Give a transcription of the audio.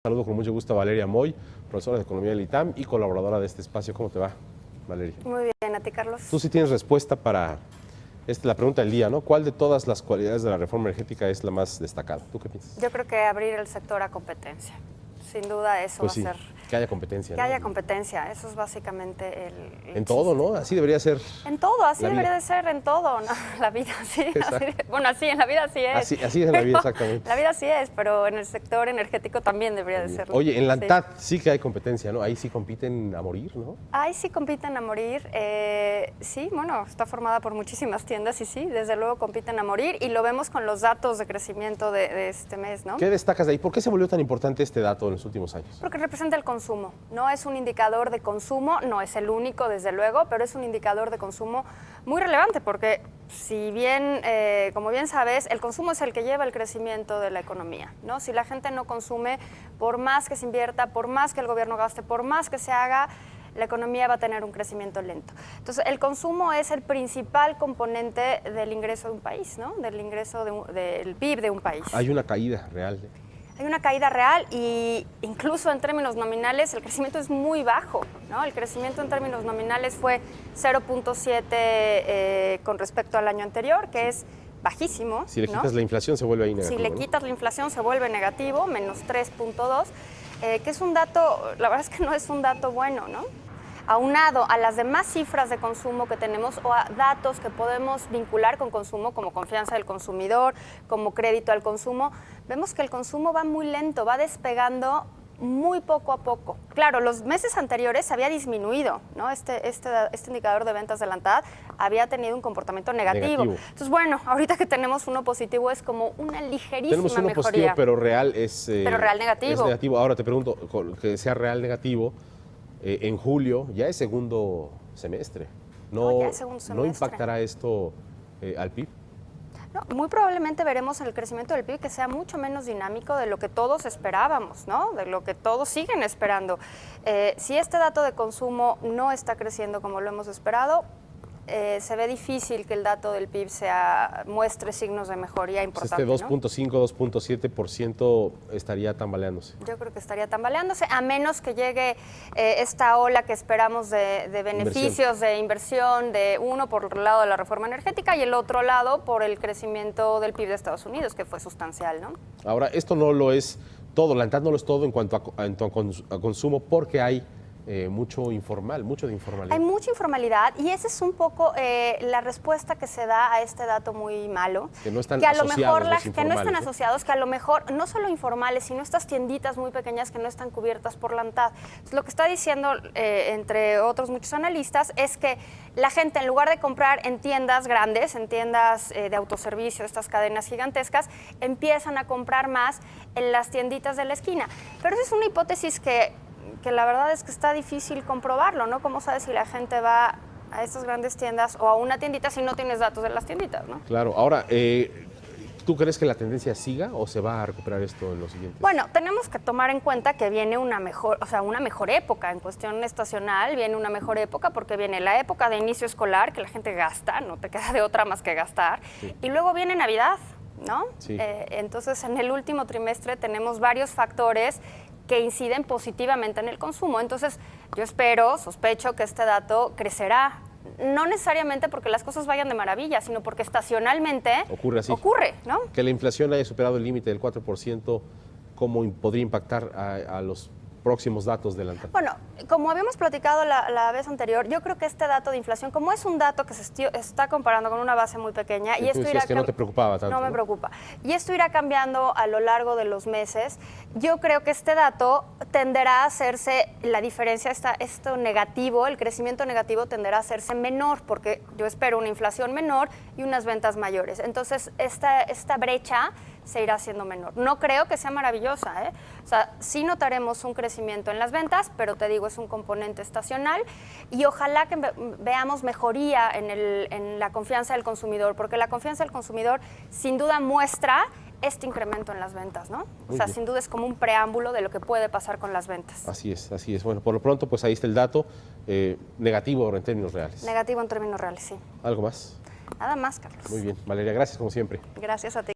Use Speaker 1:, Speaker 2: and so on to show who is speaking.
Speaker 1: Saludo con mucho gusto a Valeria Moy, profesora de Economía del ITAM y colaboradora de este espacio. ¿Cómo te va, Valeria?
Speaker 2: Muy bien, ¿a ti, Carlos?
Speaker 1: Tú sí tienes respuesta para la pregunta del día, ¿no? ¿Cuál de todas las cualidades de la reforma energética es la más destacada? ¿Tú qué piensas?
Speaker 2: Yo creo que abrir el sector a competencia. Sin duda eso
Speaker 1: Pues
Speaker 2: va a
Speaker 1: sí,
Speaker 2: ser...
Speaker 1: que haya competencia.
Speaker 2: Que
Speaker 1: ¿no?
Speaker 2: haya competencia, eso es básicamente el
Speaker 1: En todo, ¿no? Así debería ser.
Speaker 2: En todo, así
Speaker 1: la
Speaker 2: debería
Speaker 1: vida.
Speaker 2: de ser, en todo, ¿no? La vida sí. Bueno, así, en la vida sí es.
Speaker 1: Así es en la vida, exactamente.
Speaker 2: La vida sí es, pero en el sector energético también debería de ser.
Speaker 1: Oye, en la ANTAD sí que hay competencia, ¿no? Ahí sí compiten a morir, ¿no?
Speaker 2: Ahí sí compiten a morir. Sí, bueno, está formada por muchísimas tiendas y sí, desde luego compiten a morir y lo vemos con los datos de crecimiento de este mes, ¿no?
Speaker 1: ¿Qué destacas de ahí? ¿Por qué se volvió tan importante este dato en los últimos años?
Speaker 2: Porque representa el consumo, no es un indicador de consumo, no es el único desde luego, pero es un indicador de consumo muy relevante porque si bien, como bien sabes, el consumo es el que lleva el crecimiento de la economía, ¿no? Si la gente no consume, por más que se invierta, por más que el gobierno gaste, por más que se haga, la economía va a tener un crecimiento lento. Entonces, el consumo es el principal componente del ingreso de un país, ¿no? Del ingreso del PIB de un país.
Speaker 1: Hay una caída real.
Speaker 2: Hay una caída real y incluso en términos nominales el crecimiento es muy bajo, ¿no? El crecimiento en términos nominales fue 0.7 con respecto al año anterior, que es bajísimo.
Speaker 1: Si le
Speaker 2: ¿no?
Speaker 1: quitas la inflación se vuelve ahí negativo.
Speaker 2: Si le quitas la inflación se vuelve negativo, menos 3.2, que es un dato, la verdad es que no es un dato bueno, ¿no? Aunado a las demás cifras de consumo que tenemos o a datos que podemos vincular con consumo, como confianza del consumidor, como crédito al consumo, vemos que el consumo va muy lento, va despegando muy poco a poco. Claro, los meses anteriores había disminuido, ¿no? Este indicador de ventas de la ANTAD había tenido un comportamiento negativo. Entonces, bueno, ahorita que tenemos uno positivo es como una ligerísima
Speaker 1: tenemos uno
Speaker 2: mejoría.
Speaker 1: Positivo, pero real es...
Speaker 2: pero real negativo.
Speaker 1: Es negativo. Ahora te pregunto, que sea real negativo, en julio ya es segundo semestre.
Speaker 2: Ya es segundo semestre.
Speaker 1: ¿No impactará esto al PIB?
Speaker 2: No, muy probablemente veremos el crecimiento del PIB que sea mucho menos dinámico de lo que todos esperábamos, ¿no? De lo que todos siguen esperando. Si este dato de consumo no está creciendo como lo hemos esperado, se ve difícil que el dato del PIB muestre signos de mejoría importantes.
Speaker 1: Este 2.5, 2.7% estaría tambaleándose.
Speaker 2: Yo creo que estaría tambaleándose, a menos que llegue esta ola que esperamos de beneficios, de inversión, de uno por el lado de la reforma energética y el otro lado por el crecimiento del PIB de Estados Unidos, que fue sustancial, ¿no?
Speaker 1: Ahora, esto no lo es todo, la ANTAD no lo es todo en cuanto a consumo, porque hay mucho de informalidad.
Speaker 2: Hay mucha informalidad y esa es un poco la respuesta que se da a este dato muy malo.
Speaker 1: Que no están
Speaker 2: que a lo
Speaker 1: asociados
Speaker 2: mejor
Speaker 1: los
Speaker 2: que no están
Speaker 1: informales,
Speaker 2: asociados, que a lo mejor no solo informales, sino estas tienditas muy pequeñas que no están cubiertas por la ANTAD. Entonces, lo que está diciendo, entre otros muchos analistas, es que la gente, en lugar de comprar en tiendas grandes, en tiendas de autoservicio, estas cadenas gigantescas, empiezan a comprar más en las tienditas de la esquina. Pero esa es una hipótesis que la verdad es que está difícil comprobarlo, ¿no? ¿Cómo sabes si la gente va a estas grandes tiendas o a una tiendita si no tienes datos de las tienditas, ¿no?
Speaker 1: Claro. Ahora, ¿tú crees que la tendencia siga o se va a recuperar esto en los siguientes?
Speaker 2: Bueno, tenemos que tomar en cuenta que viene una mejor época en cuestión estacional, viene una mejor época porque viene la época de inicio escolar, que la gente gasta, no te queda de otra más que gastar, sí. Y luego viene Navidad, ¿no?
Speaker 1: Sí.
Speaker 2: Entonces, en el último trimestre tenemos varios factores que inciden positivamente en el consumo. Entonces, yo sospecho que este dato crecerá. No necesariamente porque las cosas vayan de maravilla, sino porque estacionalmente ocurre, ¿no?
Speaker 1: Que la inflación haya superado el límite del 4%, ¿cómo podría impactar a los próximos datos de la ANTAD?
Speaker 2: Bueno, como habíamos platicado la vez anterior, yo creo que este dato de inflación, como es un dato que se está comparando con una base muy pequeña, y esto irá
Speaker 1: que no te preocupaba tanto.
Speaker 2: No me preocupa. Y esto irá cambiando a lo largo de los meses. Yo creo que este dato tenderá a hacerse, la diferencia, esto negativo, el crecimiento negativo tenderá a hacerse menor, porque yo espero una inflación menor y unas ventas mayores. Entonces, esta brecha se irá haciendo menor. No creo que sea maravillosa, ¿eh? O sea, sí notaremos un crecimiento en las ventas, pero te digo, es un componente estacional y ojalá que veamos mejoría en la confianza del consumidor, porque la confianza del consumidor sin duda muestra este incremento en las ventas, ¿no? O sea, sin duda es como un preámbulo de lo que puede pasar con las ventas.
Speaker 1: Así es, así es. Bueno, por lo pronto, pues ahí está el dato negativo en términos reales.
Speaker 2: Negativo en términos reales, sí.
Speaker 1: ¿Algo más?
Speaker 2: Nada más, Carlos.
Speaker 1: Muy bien. Valeria, gracias como siempre.
Speaker 2: Gracias a ti.